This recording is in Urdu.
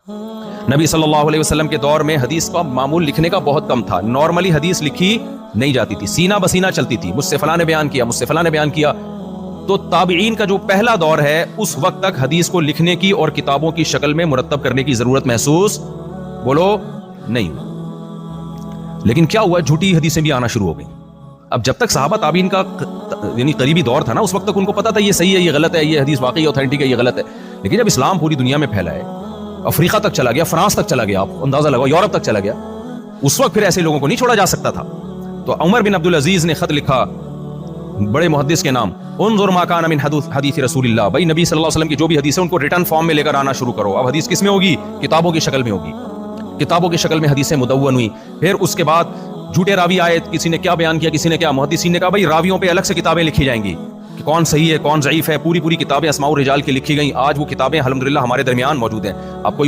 نبی صلی اللہ علیہ وسلم کے دور میں حدیث کا معمول لکھنے کا بہت کم تھا. نارملی حدیث لکھی نہیں جاتی تھی, سینہ بسینہ چلتی تھی, مجھ سے فلاں نے بیان کیا, مجھ سے فلاں نے بیان کیا. تو تابعین کا جو پہلا دور ہے اس وقت تک حدیث کو لکھنے کی اور کتابوں کی شکل میں مرتب کرنے کی ضرورت محسوس بولو نہیں. لیکن کیا ہوا, جھوٹی حدیثیں بھی آنا شروع ہو گئیں. اب جب تک صحابہ تابعین کا یعنی قریبی دور تھا نا, اس وقت تک ان کو پتا تھا یہ صحیح ہے, یہ غلط ہے, یہ حدیث واقعی اوتھینٹک ہے, یہ غلط ہے. لیکن جب اسلام پوری دنیا میں پھیلا ہے, افریقہ تک چلا گیا, فرانس تک چلا گیا, آپ اندازہ لگاؤ, یورپ تک چلا گیا, اس وقت پھر ایسے لوگوں کو نہیں چھوڑا جا سکتا تھا. تو عمر بن عبدالعزیز نے خط لکھا بڑے محدث کے نام, انظر ما کان من حدیث رسول اللہ, بھائی نبی صلی اللہ علیہ وسلم کی جو بھی حدیث ہے ان کو ریٹن فارم میں لے کر آنا شروع کرو. اب حدیث کس میں ہوگی؟ کتابوں کی شکل میں ہوگی. کتابوں کی شکل میں حدیثیں مدون ہوئی. پھر اس کے بعد جھوٹے راوی آئے, کسی نے کیا بیان کیا, کسی نے کیا. محدثین نے کہا بھائی راویوں پہ الگ سے کتابیں لکھی جائیں گی کہ کون صحیح ہے کون ضعیف ہے. پوری کتابیں اسماء الرجال کی لکھی گئیں. آج وہ کتابیں الحمدللہ ہمارے درمیان موجود ہیں. آپ کوئی